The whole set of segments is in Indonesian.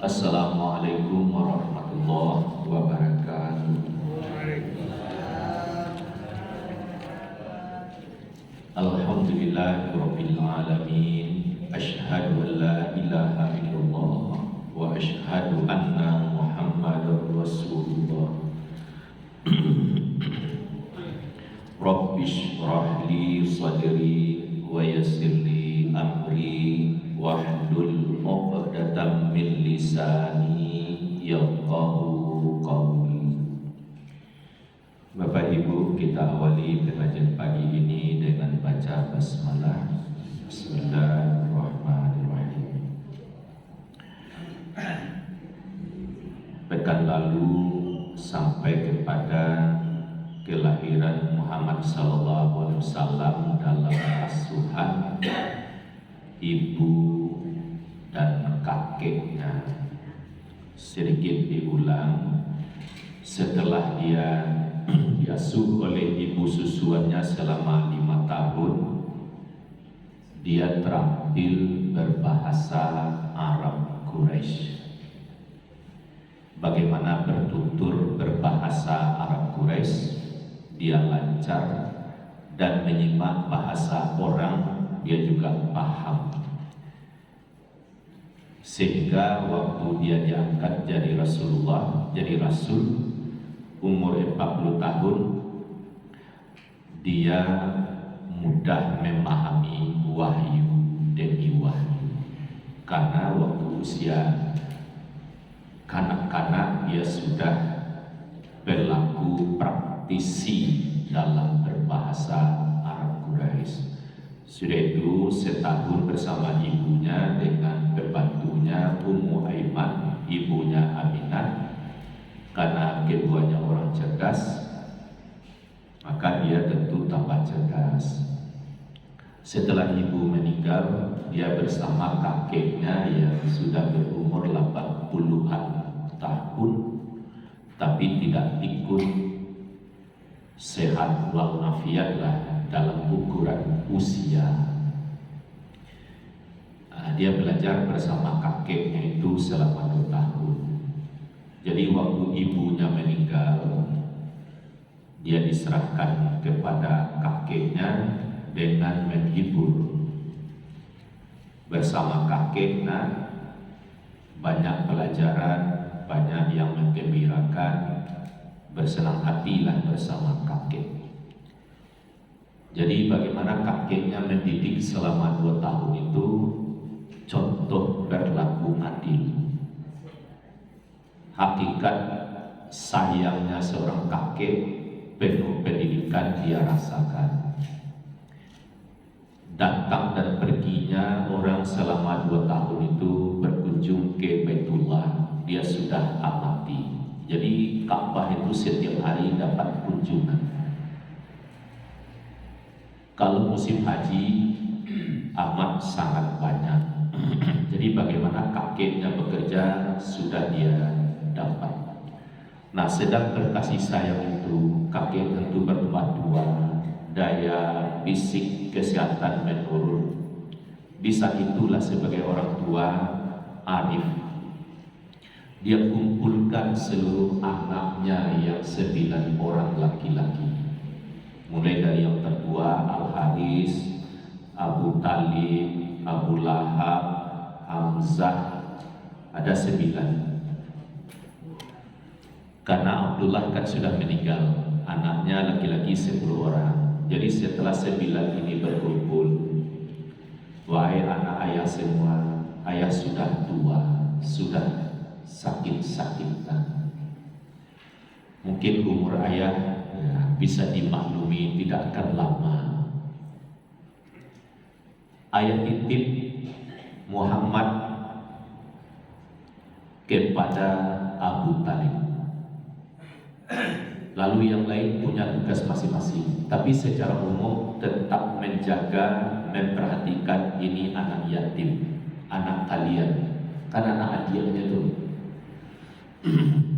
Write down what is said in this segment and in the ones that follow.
Assalamualaikum warahmatullahi wabarakatuh. Alhamdulillahirabbil alamin. Asyhadu an la ilaha illallah wa asyhadu anna Muhammadar Rasulullah. Rabbi shrah li sadri wa yassir li amri wahlul 'uqdatam min lisani yafqahu qawli. Bapak Ibu, kita awali pengajian pagi ini dengan baca basmalah. Bismillahirrahmanirrahim. Pekan lalu sampai kepada kelahiran Muhammad sallallahu alaihi wasallam dalam asuhan ibu dan kakeknya. Sedikit diulang, setelah dia diasuh oleh ibu susuannya selama 5 tahun, dia terampil berbahasa Arab Quraisy. Bagaimana bertutur berbahasa Arab Quraisy, dia lancar, dan menyimak bahasa orang dia juga paham. Sehingga waktu dia diangkat jadi Rasulullah, jadi Rasul, umur 40 tahun, dia mudah memahami wahyu demi wahyu. Karena waktu usia kanak-kanak dia sudah berlaku praktisi dalam berbahasa Arab Quraisy. Sudah itu setahun bersama ibunya dengan pembantunya Ummu Aiman, ibunya Aminah. Karena keduanya orang cerdas, maka dia tentu tambah cerdas. Setelah ibu meninggal, dia bersama kakeknya yang sudah berumur 80-an tahun, tapi tidak ikut sehat walafiat lah dalam ukuran usia. Dia belajar bersama kakeknya itu selama 2 tahun. Jadi waktu ibunya meninggal, dia diserahkan kepada kakeknya dengan menghibur. Bersama kakeknya banyak pelajaran, banyak yang menggembirakan, bersenang hatilah bersama kakek. Jadi bagaimana kakeknya mendidik selama 2 tahun itu contoh berlaku adil. Hakikat sayangnya seorang kakek penuh pendidikan dia rasakan. Datang dan perginya orang selama 2 tahun itu berkunjung ke Baitullah, dia sudah amati. Jadi Ka'bah itu setiap hari dapat kunjungan. Kalau musim haji amat sangat banyak. Jadi bagaimana kakeknya bekerja sudah dia dapat. Nah, sedang berkasih sayang itu, kakek tentu bertambah 2, daya fisik kesehatan menurun. Di saat itulah sebagai orang tua arif, dia kumpulkan seluruh anaknya yang 9 orang laki-laki. Mulai dari yang tertua Al-Haris, Abu Talib, Abu Lahab, Hamzah, ada 9. Karena Abdullah kan sudah meninggal, anaknya laki-laki 10 orang. Jadi setelah 9 ini berkumpul, wahai anak ayah semua, ayah sudah tua, sudah sakit-sakitan. Mungkin umur ayah bisa dimaklumi tidak akan lama. Ayah titip Muhammad kepada Abu Talib. Lalu yang lain punya tugas masing-masing, tapi secara umum tetap menjaga, memperhatikan ini anak yatim, anak kalian, kan anak adiknya tuh.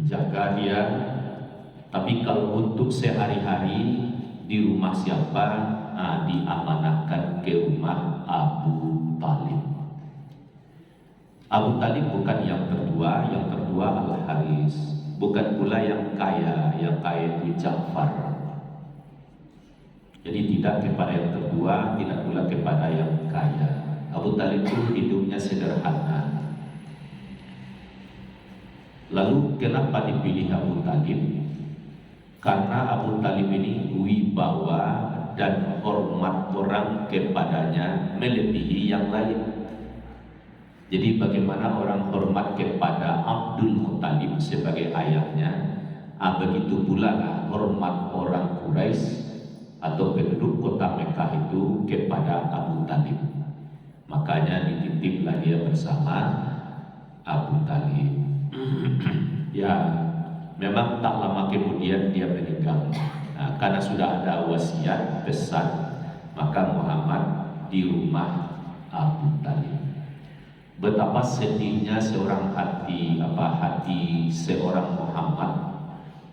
Jaga dia. Tapi kalau untuk sehari-hari di rumah siapa, diamanahkan ke rumah Abu Talib. Abu Talib bukan yang tertua Al-Haris, bukan pula yang kaya itu Ja'far. Jadi tidak kepada yang tertua, tidak pula kepada yang kaya. Abu Talib itu hidupnya sederhana. Lalu kenapa dipilih Abu Talib? Karena Abu Talib ini wibawa dan hormat orang kepadanya melebihi yang lain. Jadi bagaimana orang hormat kepada Abdul Muttalib sebagai ayahnya, begitu pula hormat orang Quraisy atau penduduk kota Mekah itu kepada Abu Talib. Makanya dititiplah dia bersama Abu Talib. Ya, memang tak lama kemudian dia meninggal. Nah, karena sudah ada wasiat pesan, maka Muhammad di rumah Abu Talib. Betapa sedihnya hati seorang Muhammad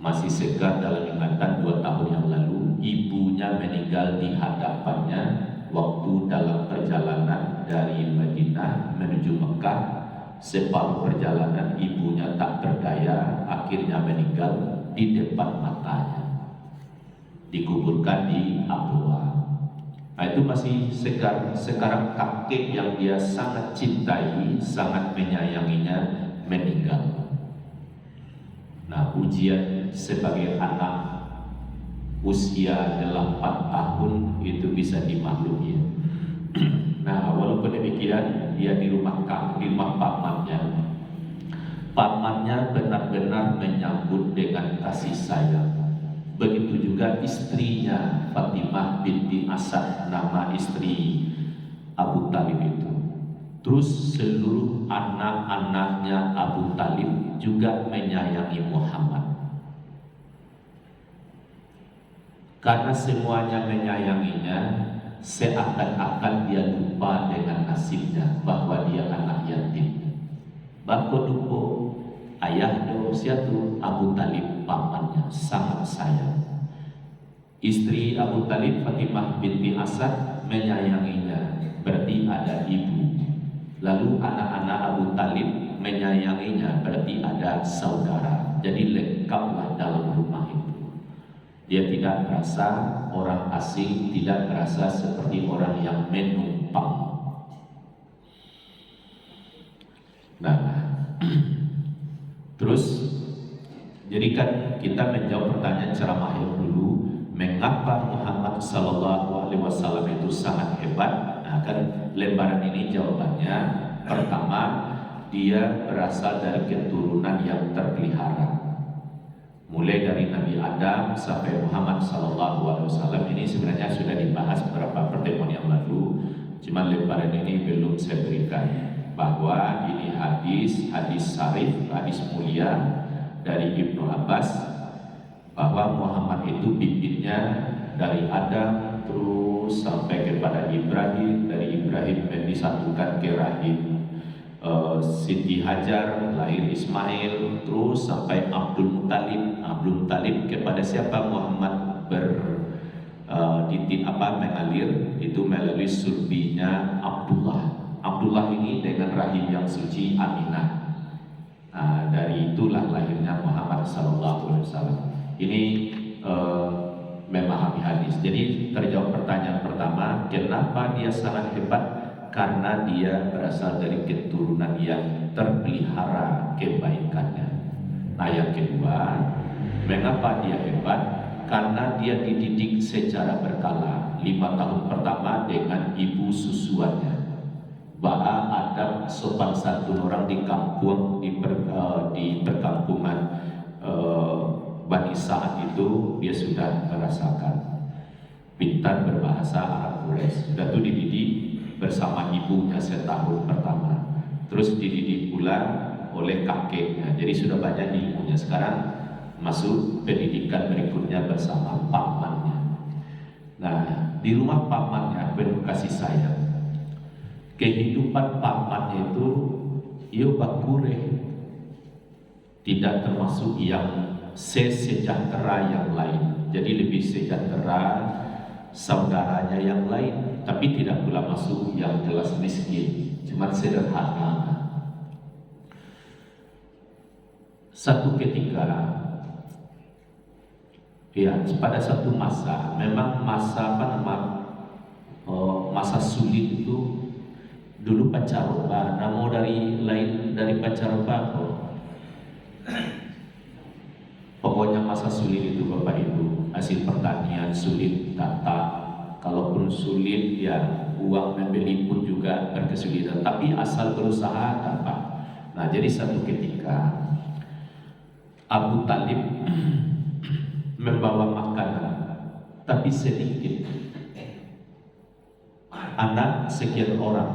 masih segar dalam ingatan 2 tahun yang lalu. Ibunya meninggal di hadapannya waktu dalam perjalanan dari Madinah menuju Mekah. Separuh perjalanan ibunya tak berdaya, akhirnya meninggal di depan matanya, dikuburkan di Abwa. Nah, itu masih segar. Sekarang kakek yang dia sangat cintai, sangat menyayanginya meninggal. Nah, ujian sebagai anak usia 8 tahun itu bisa dimaklumi. Nah, walaupun demikian dia di rumah pamannya. Pamannya benar-benar menyambut dengan kasih sayang. Begitu juga istrinya Fatimah binti Asad, nama istri Abu Talib itu. Terus seluruh anak-anaknya Abu Talib juga menyayangi Muhammad. Karena semuanya menyayanginya, seakan-akan dia lupa dengan nasibnya bahwa dia anak yatim. Bako dupo ayah siatu Abu Talib pamannya sangat sayang. Istri Abu Talib Fatimah binti Asad menyayanginya, berarti ada ibu. Lalu anak-anak Abu Talib menyayanginya, berarti ada saudara. Jadi lengkaplah dalam rumah itu. Dia tidak merasa orang asing, tidak merasa seperti orang yang menumpang. Nah, terus jadi kan kita menjawab pertanyaan ceramah yang dulu, mengapa Muhammad Sallallahu Alaihi Wasallam itu sangat hebat? Nah, kan lembaran ini jawabannya. Pertama, dia berasal dari keturunan yang terpelihara. Mulai dari Nabi Adam sampai Muhammad Sallallahu Alaihi Wasallam ini sebenarnya sudah dibahas beberapa pertemuan yang lalu. Cuma lembaran ini belum saya berikan. Bahwa ini hadis syarif, hadis mulia dari Ibnu Abbas, bahwa Muhammad itu bibitnya dari Adam terus sampai kepada Ibrahim, dari Ibrahim disatukan ke rahim Siti Hajar, lahir Ismail, terus sampai Abdul Muttalib kepada siapa Muhammad mengalir itu melalui sulbinya Abdullah ini dengan rahim yang suci Aminah. Nah, dari itulah lahirnya Muhammad SAW. Ini memahami hadis. Jadi terjawab pertanyaan pertama, kenapa dia sangat hebat? Karena dia berasal dari keturunan yang terpelihara kebaikannya. Nah, yang kedua, mengapa dia hebat? Karena dia dididik secara berkala. 5 tahun pertama dengan ibu susuannya. Bahwa ada sopan santun orang di kampung di perkampungan Bani Sa'ad itu dia sudah merasakan. Pintar berbahasa Arab Quraisy. Sudah itu dididik bersama ibunya setahun pertama. Terus dididik pula oleh kakeknya. Jadi sudah banyak di ibunya. Sekarang masuk pendidikan berikutnya bersama pamannya. Nah, di rumah pamannya penuh kasih sayang. Kehidupan pamannya itu bakure, tidak termasuk yang sejahtera yang lain. Jadi lebih sejahtera saudaranya yang lain, tapi tidak pula masuk yang kelas miskin, cuma sederhana. Satu ketika, ya pada satu masa, memang masa apa nama, masa sulit itu dulu pancaroba. Namo dari lain dari pancaroba kok. Pokoknya masa sulit itu Bapak Ibu, hasil pertanian sulit, data. Kalaupun sulit ya uang membeli pun juga berkesulitan. Tapi asal berusaha dapat. Nah jadi satu ketika Abu Talib membawa makanan, tapi sedikit. Anak sekian orang.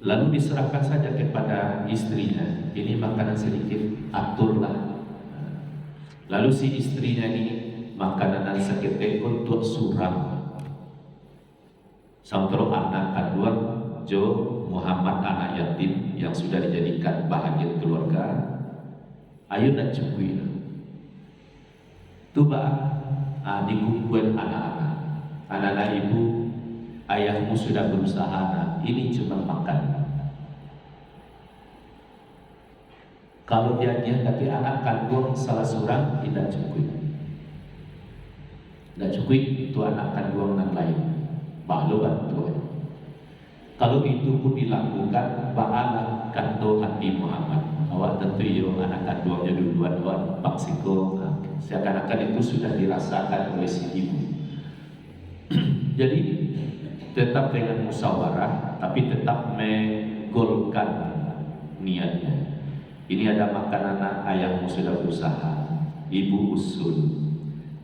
Lalu diserahkan saja kepada istrinya. Ini makanan sedikit, aturlah. Lalu si istrinya ini makanan seketek untuk surang. Sampai anak kedua Jo Muhammad anak yatim yang sudah dijadikan bahagian keluarga. Ayo nak cukui. Tuba dikumpulkan anak-anak ibu, ayahmu sudah berusaha, nah, ini cuma makan. Kalau dia tapi anak kandung salah seorang tidak cukup. Tidak cukup itu anak kandung yang lain. Balu bantuan. Kalau itu pun dilakukan, ba'ala kanto hati Muhammad. Awak tentu yo anak kandungnya duluan paksiko. Seakan-akan itu sudah dirasakan oleh si ibu. Jadi tetap dengan musyawarah, tapi tetap menggolkan niatnya. Ini ada makanan ayahmu sudah berusaha, ibu usul.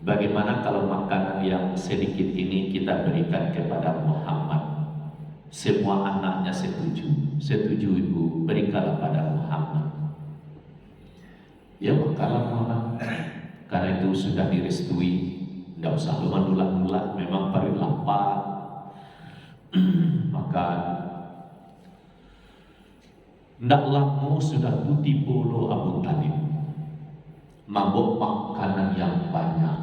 Bagaimana kalau makanan yang sedikit ini kita berikan kepada Muhammad? Semua anaknya setuju ibu, berikanlah pada Muhammad. Ya bakalah Muhammad, karena itu sudah direstui. Tidak usah lu mendulang-dulang, memang paling lapar. Maka ndaklah sudah putih bolo Abu Talib mabuk makanan yang banyak.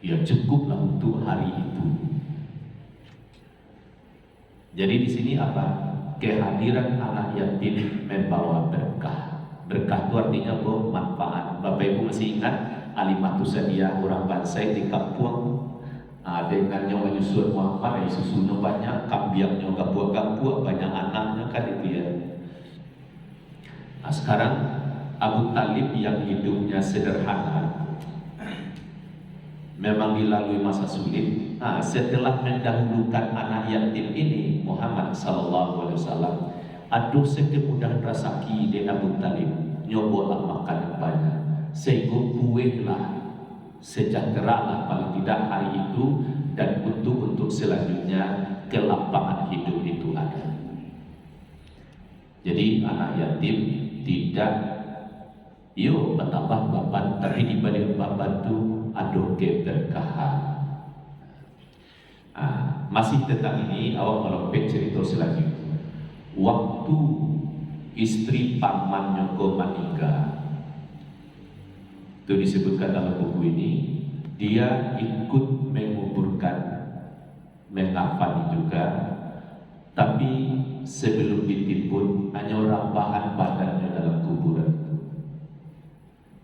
Ya cukuplah untuk hari itu. Jadi di sini apa? Kehadiran anak yatim membawa berkah. Berkah itu artinya bahwa manfaat. Bapak Ibu masih ingat Alimatu Sadiah orang Bansai di kampung dengannya menyusul Muhammad, susunya banyak, kambiangnya gapua-gapua, banyak anaknya kan itu ya. Nah sekarang Abu Talib yang hidupnya sederhana, memang dilalui masa sulit. Nah setelah mendahulukan anak yatim ini Muhammad Sallallahu Alaihi Wasallam, aduh sekemudahan rasaki di Abu Talib, nyobolah makan banyak, sehingga buihlah sejahteralah paling tidak hari itu, dan untuk selanjutnya kelapangan hidup itu ada. Jadi anak yatim tidak bertambah baban, tapi di balik baban itu ada keberkahan. Masih tentang ini awak melompet cerita selanjutnya. Waktu istri paman Nyoko meninggal, itu disebutkan dalam buku ini, dia ikut menguburkan, mengafani juga, tapi sebelum ditimbun hanya rambahan badannya dalam kuburan.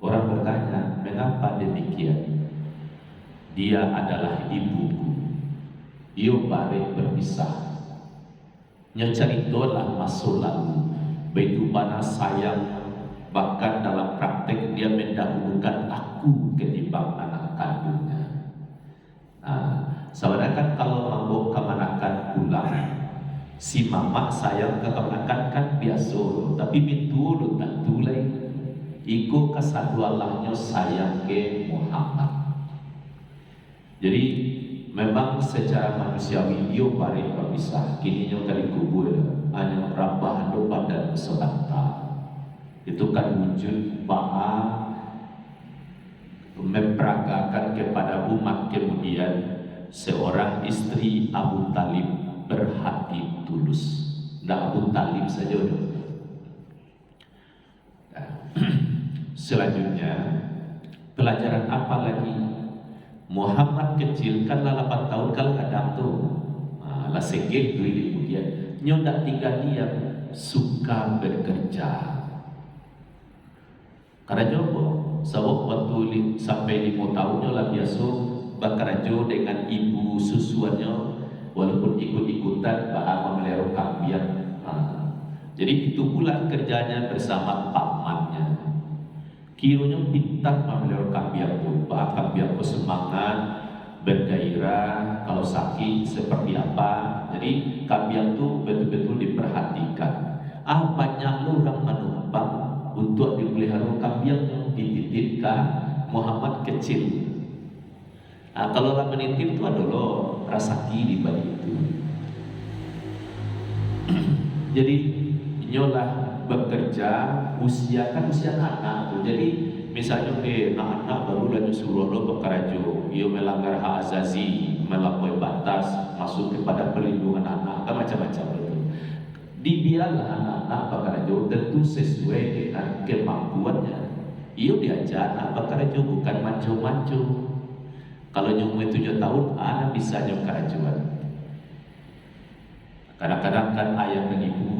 Orang bertanya, mengapa demikian? Dia adalah ibuku. Dia bareng berpisah. Nyeceritalah masa lalu, begitu mana sayang. Bahkan dalam praktek dia mendahulukan aku ketimbang anak kandungnya. Sebenarnya kan kalau mabuk kemanakan pulang, si mama sayang ke kemanakan kan biasa, tapi betul tak tulai. Iko kesadualahnya sayang ke Muhammad. Jadi memang secara manusiawi dia bareng berpisah. Kini nyo kali kubur hanya rambahan doa dan sebentar. Itu kan wujud ba'a memperagakan kepada umat. Kemudian seorang istri Abu Talib berhati tulus. Nah Abu Talib saja udah. Selanjutnya pelajaran apa lagi? Muhammad kecil kan 8 tahun kalau kadang tuh lah segel kemudian nyodak tinggal dia suka bekerja. Karajo sebab waktu sampai 5 tahunnya lah biasa bakarajo dengan ibu susuannya, walaupun ikut-ikutan bahkan memelihara kambing. Jadi itu pula kerjanya bersama pamannya. Kiranya pintar memelihara kambing itu, bahkan kambing itu semangat, bergairah, kalau sakit seperti apa. Jadi kambing itu betul-betul diperhatikan. Banyak orang menumpang untuk dipelihara kambing yang dititipkan Muhammad kecil. Kalau orang menitip itu adalah rasaki di balik itu. Jadi nyolah bekerja usia anak tuh. Jadi misalnya anak-anak baru lanjut suruh lo bekerja, ia melanggar hak azazi, melampaui batas, masuk kepada perlindungan anak, kan macam-macam itu. Dibiarlah anak-anak bekerja tentu sesuai dengan kemampuannya. Ia diajar anak bekerja bukan maco-maco. Kalau nyumui 7 tahun, anak bisa kerajuan. Kadang-kadang kan ayah dan ibu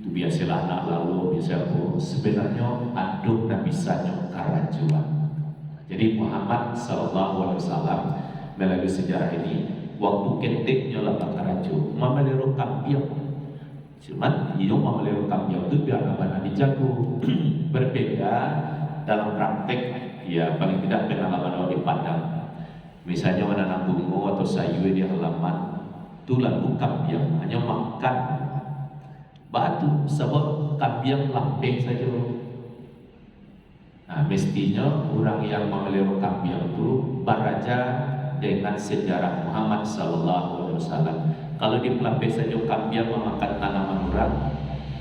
itu biasalah anak lalu biasa sebenarnya aduh dan bisa kerajuan. Jadi Muhammad SAW melalui sejarah ini waktu ketiknya lah kerajuan memelihara kambing. Cuman ia memelihara kambing itu biar apa dijago. Berbeda dalam praktek, ya paling tidak pengalaman di Padang. Misalnya menanam bunga atau sayur di halaman, itu lalu kambing hanya makan batu sebab kambing lamping saja. Mestinya orang yang memelihara kambing itu beraja dengan sejarah Muhammad SAW. Kalau di pelamping saja kambing memakan tanaman orang,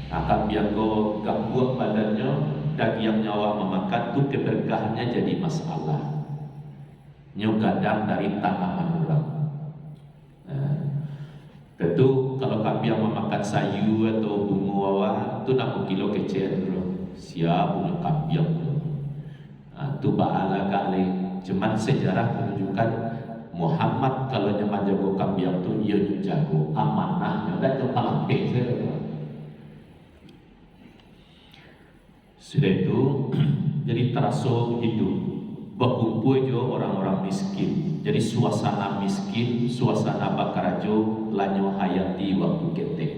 kambing gak buat badannya, daging nyawa memakan itu keberkahannya jadi masalah. Nyugadang dari tanaman orang. Tentu kalau kambing memakan sayur atau bunga itu 60 kilo kecil dulu. Siap punya kambing tu. Itu ba'ala kali. Cuman sejarah menunjukkan Muhammad kalau nyaman jago kambing tu ia jago amanahnya dan yang paling sudah itu jadi terasa hidup. Berkumpul juga orang-orang miskin. Jadi suasana miskin, suasana bakarajo lanyo hayati waktu ketek.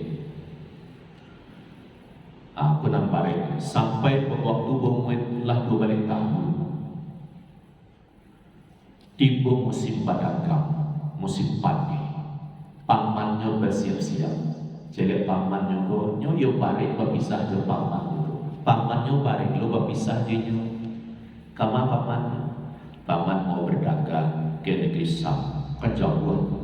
Aku nampak sampai waktu bangun lah 2 balik tahun. Tiba musim pedagang, musim padi. Pamannya bersiap-siap. Jadi pamannya yo balik berpisah dengan paman itu. Pamannya balik lo berpisah dengan kama paman. Paman mau berdagang ke negeri Sam, kejauhan.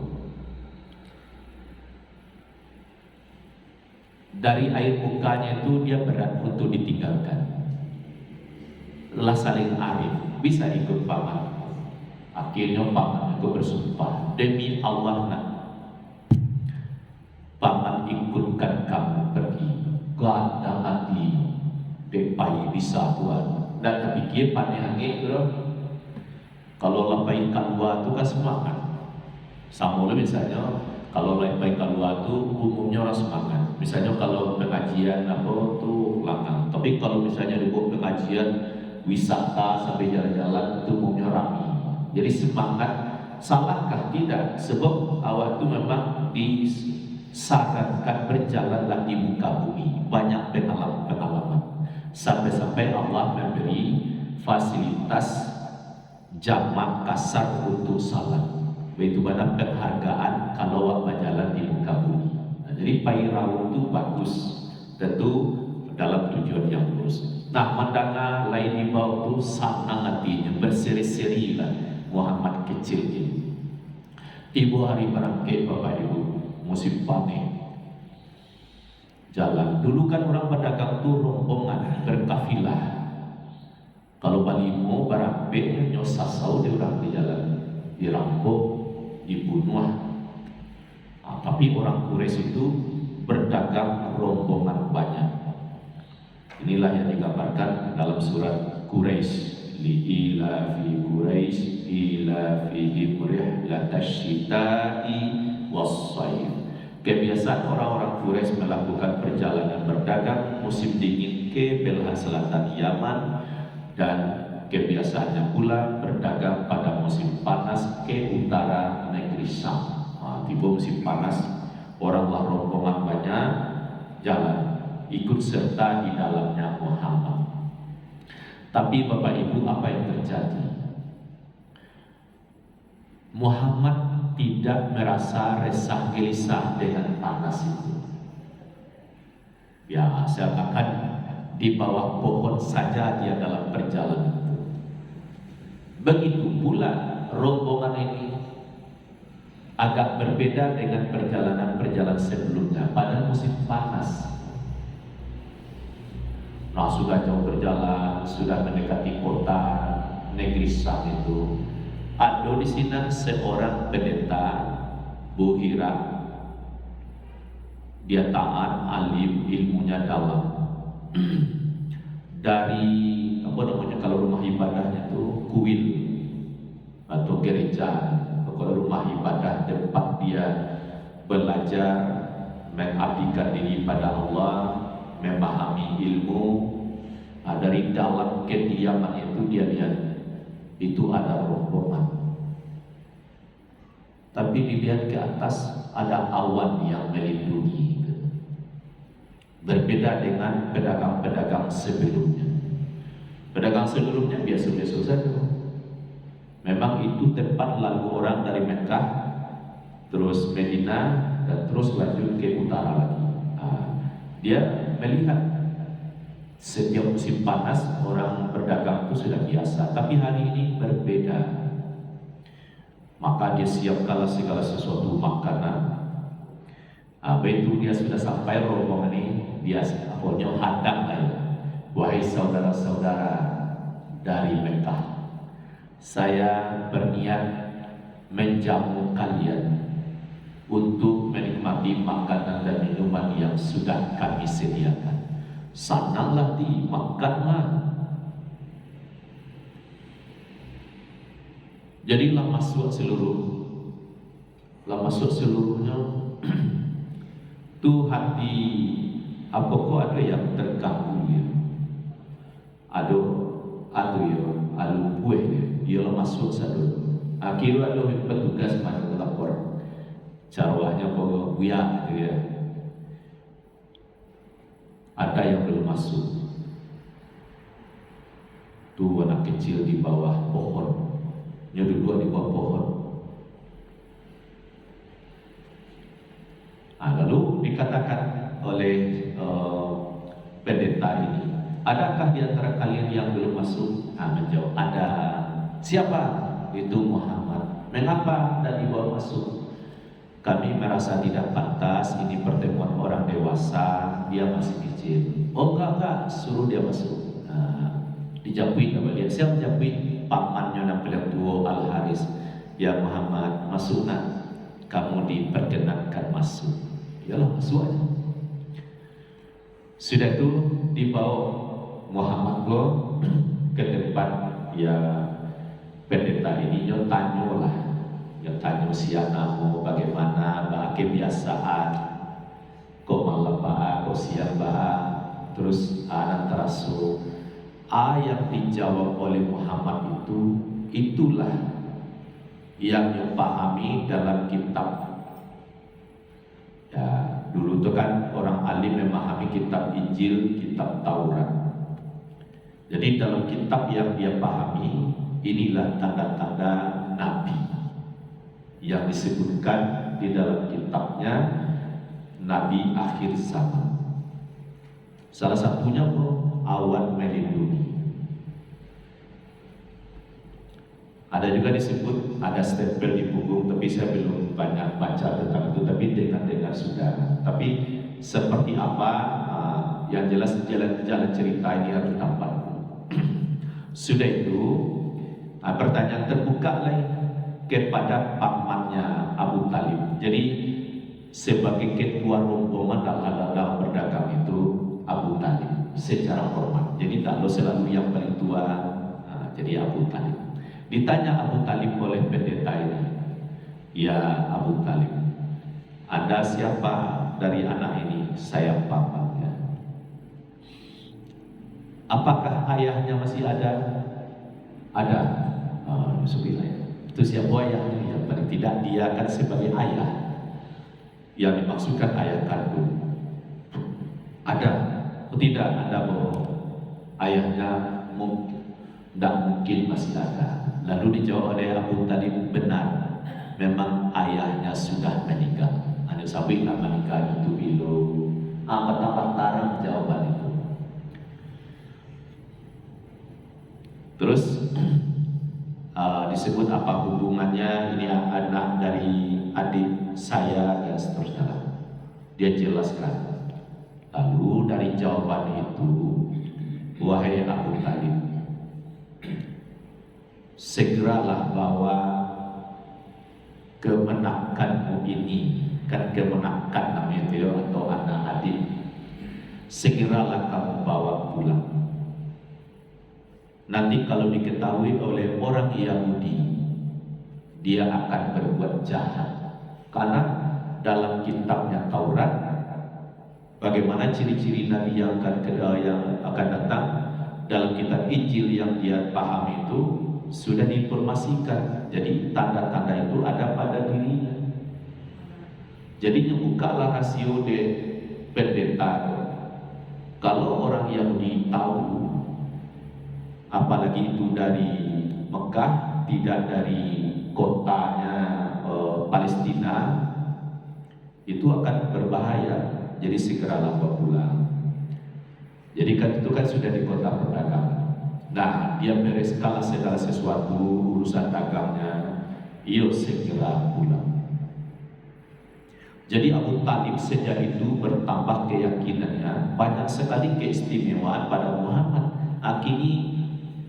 Dari air mukanya itu dia berat untuk ditinggalkan. Lelah saling arif, bisa ikut paman. Akhirnya paman itu bersumpah, demi Allah nak, paman ikutkan kamu pergi. Gak ada hati, depai bisa tuan. Dan terpikir panehange bro. Kalau lapai kalua itu kan semangat. Sama misalnya kalau lapai kalua itu umumnya orang semangat. Misalnya kalau pengajian apa tuh langgang. Tapi kalau misalnya dibuat pengajian wisata sampai jalan-jalan itu umumnya ramai. Jadi semangat. Salahkah? Tidak. Sebab awak itu memang disarankan berjalanlah di muka bumi. Banyak pengalaman. Sampai-sampai Allah memberi fasilitas jamak kasar untuk salat. Itu pada penghargaan kalau awak berjalan di muka bumi. Jadi pairau itu bagus, tentu dalam tujuan yang lurus. Mandanga lain di bawah itu senang hatinya, berseri-seri lah Muhammad kecil ini. Ibu hari berangkat Bapak Ibu, musim panen. Jalan, dulu kan orang pedagang itu rombongan, berkafilah. Kalau balimo barangbe nyosasau di orang di jalan, dirampok, dibunuh. Tapi orang Quraisy itu berdagang rombongan banyak. Inilah yang digambarkan dalam surat Quraisy. Li'ila fi Quraisy ila fihim rihlatash shita'i was-shayf. Kebiasaan orang-orang Quraisy melakukan perjalanan berdagang musim dingin ke belahan selatan Yaman Dan kebiasaannya pula berdagang pada musim panas ke utara negeri Syam. Tiba musim panas, oranglah rombongan banyak jalan, ikut serta di dalamnya Muhammad. Tapi Bapak Ibu, apa yang terjadi? Muhammad tidak merasa resah gelisah dengan panas itu. Ya, seakan di bawah pohon saja dia dalam perjalanan. Begitu pula rombongan ini agak berbeda dengan perjalanan-perjalanan sebelumnya pada musim panas. Nah, sudah jauh berjalan, sudah mendekati kota negeri Syam itu. Ada di sini seorang pendeta Buhira. Dia taat, alim, ilmunya dalam. Dari apa namanya, kalau rumah ibadahnya tuh kuil atau gereja, atau kalau rumah ibadah tempat dia belajar mengabdikan diri pada Allah, memahami ilmu. Dari dalam kediaman itu dia lihat itu ada rombongan, tapi dilihat ke atas ada awan yang melindungi. Berbeda dengan pedagang-pedagang sebelumnya. Pedagang sebelumnya biasa-biasa saja. Memang itu tempat lalu orang dari Mekah, terus Medina, dan terus lanjut ke utara lagi. Dia melihat setiap musim panas orang berdagang itu sudah biasa, tapi hari ini berbeda. Maka dia siapkanlah segala sesuatu makanan. Begitu dia sudah sampai, rombongan ini dia pokoknya hadang lah ya. Wahai saudara-saudara dari Mekah, saya berniat menjamu kalian untuk menikmati makanan dan minuman yang sudah kami sediakan. Sananglah dimakanlah. Jadilah masuk seluruhnya. Tuh hati apa kok ada yang terganggu ya? Ada ya, alu buih ya. Dia masuk satu. Akhirnya ada petugas mana lapor. Carwahnya kok buya gitu ya. Ada yang belum masuk. Tuh anak kecil di bawah pohon. Dua di bawah pohon. Lalu dikatakan oleh pendeta ini, adakah di antara kalian yang belum masuk? Menjawab, ada. Siapa? Itu Muhammad. Mengapa tidak dibawa masuk? Kami merasa tidak pantas, ini pertemuan orang dewasa, dia masih kecil. Oh enggak, suruh dia masuk. Dijapui sama dia. Siapa dijapui? Pamannya namanya Tua Al-Haris. Ya Muhammad, masuk nak. Kamu diperkenankan masuk. Yalah, masuk aja. Sudah itu dibawa Muhammad lo ke tempat ya pendeta ini. Tanyalah, ya tanya usia kamu bagaimana, kebiasaan, kok malam kok siang terus anak terasu. Yang dijawab oleh Muhammad itulah yang dipahami dalam kitab. Ya, dulu itu kan orang alim memahami kitab Injil, kitab Taurat. Jadi dalam kitab yang dia pahami, inilah tanda-tanda Nabi yang disebutkan di dalam kitabnya, Nabi akhir zaman. Salah satunya awan melindungi. Ada juga disebut ada stempel di punggung, tapi saya belum banyak baca tentang itu, tapi dengar sudah. Tapi seperti apa, yang jelas jalan cerita ini harus tampak. Sudah itu, pertanyaan terbuka lagi kepada pamannya Abu Talib. Jadi sebagai ketua rombongan dalam berdagang itu Abu Talib secara hormat. Jadi tak selalu yang paling tua, jadi Abu Talib. Ditanya Abu Talib oleh pendeta ini, ya Abu Talib, Anda siapa dari anak ini? Saya papanya. Apakah ayahnya masih ada? Ada. Itu siapa ayahnya? Yang paling tidak dia akan sebagai ayah. Yang dimaksudkan ayah kandung. Ada. Tidak ada bohong. Ayahnya tidak mungkin masih ada. Lalu dijawab oleh Abu Talib, benar. Memang ayahnya sudah meninggal. Anu sabik nak meninggal itu bilo. Betapa tarang jawaban itu. Terus disebut apa hubungannya, ini anak dari adik saya dan seterusnya. Dia jelaskan. Lalu dari jawaban itu, wahai Abu Talib, segeralah bawa kemenakanmu ini, kan kemenakan namanya itu atau anak adik, segeralah kamu bawa pulang. Nanti kalau diketahui oleh orang Yahudi, dia akan berbuat jahat. Karena dalam kitabnya Taurat, bagaimana ciri-ciri Nabi yang akan datang, dalam kitab Injil yang dia paham itu sudah diinformasikan. Jadi tanda-tanda itu ada pada dirinya. Jadi bukalah rasio de pendeta. Kalau orang Yahudi tahu, apalagi itu dari Mekah, tidak dari kotanya Palestina, itu akan berbahaya. Jadi segeralah pulang. Jadi kan itu kan sudah di kota perdagangan. Nah, dia bereskan segala sesuatu urusan dagangnya, iyo segera pulang. Jadi Abu Talib sejak itu bertambah keyakinannya, banyak sekali keistimewaan pada Muhammad. Akhirnya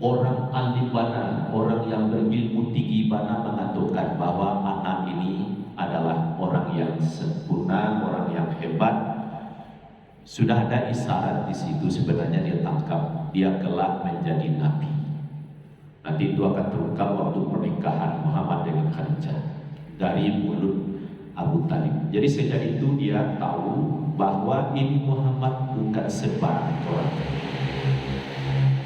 orang ahli bana, orang yang berilmu tinggi bana mengatakan bahwa anak ini adalah orang yang sempurna, orang yang hebat. Sudah ada isyarat di situ, sebenarnya dia tangkap, dia kelak menjadi nabi. Nanti itu akan terungkap waktu pernikahan Muhammad dengan Khadijah dari mulut Abu Talib. Jadi sejak itu dia tahu bahwa ini Muhammad bukan sembarang orang.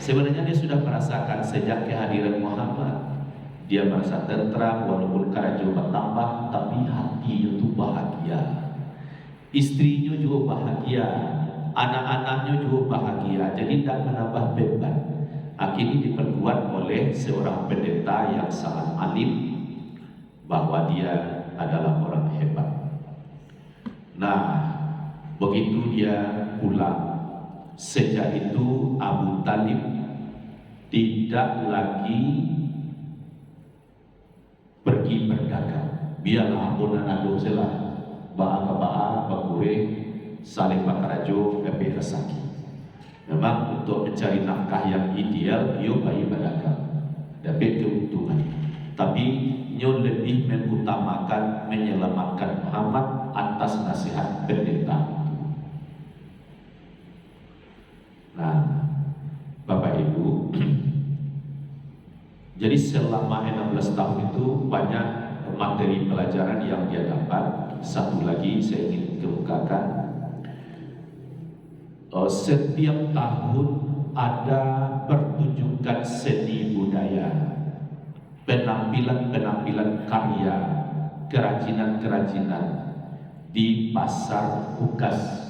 Sebenarnya dia sudah merasakan sejak kehadiran Muhammad, dia merasa tentram walaupun kerajo bertambah, tapi hatinya itu bahagia. Istrinya juga bahagia, anak-anaknya juga bahagia, jadi tidak menambah beban. Akhirnya diperkuat oleh seorang pendeta yang sangat alim bahwa dia adalah orang hebat. Nah, begitu dia pulang, sejak itu Abu Talib tidak lagi pergi berdagang. Biarlah ampun ado selah ba'a bakure saling bakarajo gabe resaki. Memang untuk mencari nafkah yang ideal, yo bayi berdagang, dapat keuntungan. Tapi nyo lebih mengutamakan menyelamatkan Muhammad atas nasihat pendeta itu. Nah, Bapak Ibu, jadi selama 16 tahun itu banyak materi pelajaran yang dia dapat. Satu lagi saya ingin kemukakan, setiap tahun ada pertunjukan seni budaya, penampilan-penampilan karya, kerajinan-kerajinan di pasar Ukas.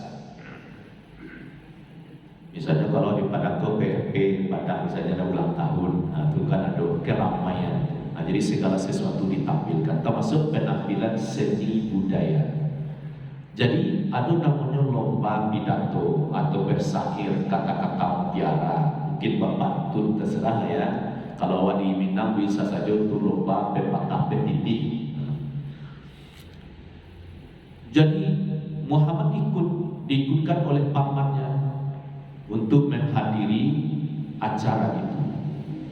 Misalnya kalau di Padang PRP, Padang misalnya ada ulang tahun, itu kan ada keramaian. Nah, jadi segala sesuatu ditampilkan, termasuk penampilan seni budaya. Jadi ada namanya lomba pidato atau bersair kata-kata mutiara. Mungkin Bapak tun terserah ya. Kalau awak di Minang bisa saja untuk lomba pepatah petitik. Jadi Muhammad diikutkan oleh pamannya untuk menghadiri acara itu.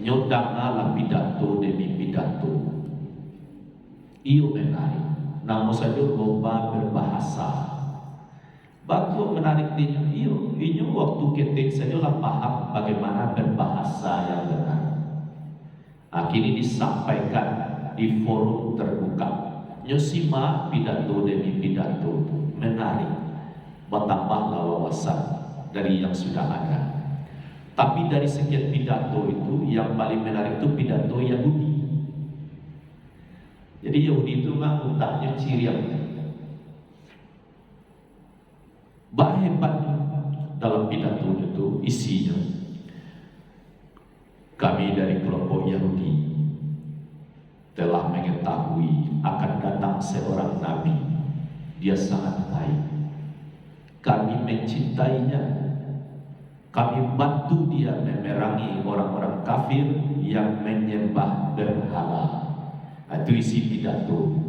Nyodangalah pidato demi pidato. Iyo menarik. Namun saja lomba berbahasa. Batu menarik dia. Iyo waktu ketik saja lah paham bagaimana berbahasa yang benar. Akhirnya disampaikan di forum terbuka. Nyosima pidato demi pidato menarik. Bertambahlah wawasan dari yang sudah ada. Tapi dari sekian pidato itu yang paling menarik itu pidato Yahudi. Jadi Yahudi itu memang utaknya ciriak. Bah hebat dalam pidato itu isinya. Kami dari kelompok Yahudi telah mengetahui akan datang seorang nabi. Dia sangat baik. Kami mencintainya. Kami bantu dia memerangi orang-orang kafir yang menyembah berhala. Itu isi pidato.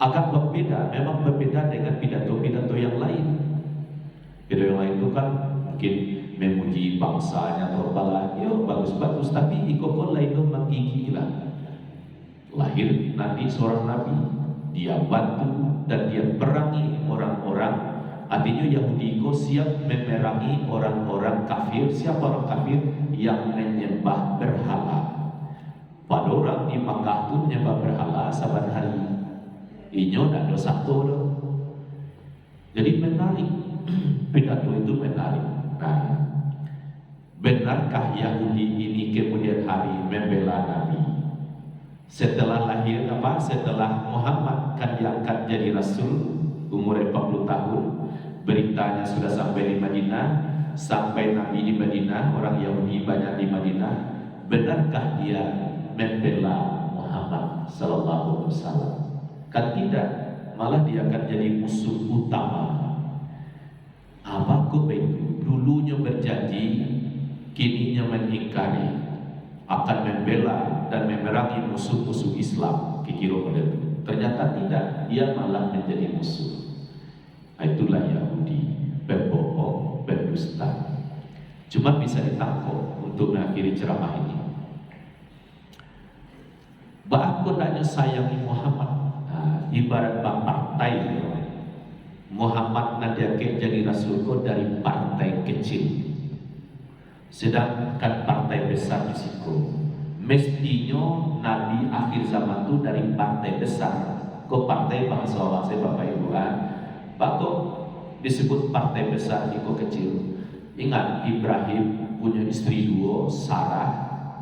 Agak berbeda, memang berbeda dengan pidato-pidato yang lain. Pidato yang lain itu kan mungkin memuji bangsanya atau apalah, yo bagus-bagus, tapi ikut lain itu menggigil lah. Lahir nanti seorang nabi, dia bantu dan dia perangi orang-orang. Artinya Yahudi itu siap memerangi orang-orang kafir. Siapa orang kafir? Yang menyembah berhala. Pada orang di Makkah itu menyembah berhala saban hari. Inyo dan dosa todo. Jadi menarik. Pidato itu menarik. Nah, benarkah Yahudi ini kemudian hari membela Nabi? Setelah lahir setelah Muhammad kan diangkat jadi Rasul umur 40 tahun, beritanya sudah sampai di Madinah, sampai Nabi di Madinah, orang Yahudi banyak di Madinah. Benarkah dia membela Muhammad sallallahu alaihi wasallam? Kan tidak, malah dia akan jadi musuh utama. Apa kok itu? Dulunya berjanji, kininya mengingkari, akan membela dan memerangi musuh-musuh Islam. Kikiro pada itu. Ternyata tidak, dia malah menjadi musuh. Itulah Yahudi, berbohong, berdusta. Cuma bisa ditangkap untuk mengakhiri ceramah ini. Aku hanya sayangi Muhammad. Nah, ibarat partai. Muhammad nanti jadi Rasul dari partai kecil. Sedangkan partai besar di situ. Mestinya Nabi akhir zaman itu dari partai besar. Kok partai bangsa-bangsa Bapak Ibu kan? Bakok disebut partai besar di kecil. Ingat Ibrahim punya istri dua, Sarah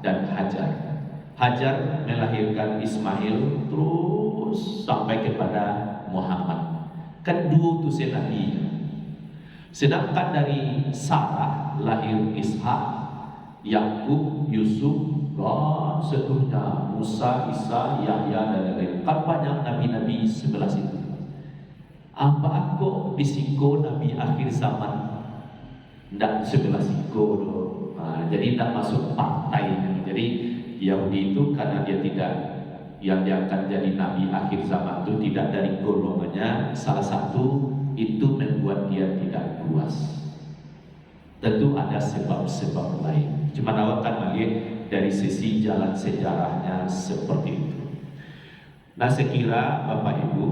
dan Hajar. Hajar melahirkan Ismail terus sampai kepada Muhammad. Kan dua itu Nabi. Sedangkan dari Sarah lahir Ishak, Yakub, Yusuf, dan seterusnya, Musa, Isa, Yahya dan lain-lain. Kan banyak nabi-nabi sebelah situ. Apa aku disiko nabi akhir zaman? Tidak sebelah siko. Jadi tidak masuk partai. Jadi Yahudi itu karena dia tidak, yang dia akan jadi nabi akhir zaman itu tidak dari golongannya, salah satu itu membuat dia tidak puas. Tentu ada sebab-sebab lain. Cuma awakan lagi dari sisi jalan sejarahnya seperti itu. Nah, sekira Bapak Ibu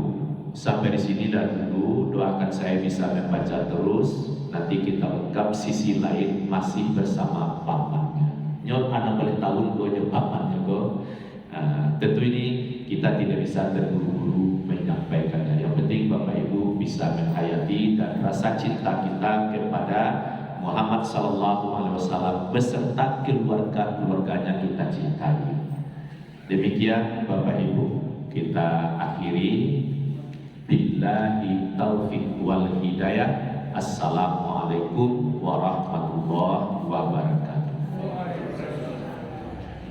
sampai di sini dan dulu, doakan saya bisa membaca terus. Nanti kita ungkap sisi lain masih bersama pamannya. Nyot anak boleh tahun go nyot pamannya go. Tentu ini kita tidak bisa terburu-buru menyampaikannya. Yang penting Bapak Ibu bisa menghayati dan rasa cinta kita kepada Muhammad sallallahu alaihi wasallam beserta keluarga-keluarganya kita cintai. Demikian Bapak Ibu, kita akhiri. Billahi taufiq wal hidayah. Assalamualaikum warahmatullahi wabarakatuh.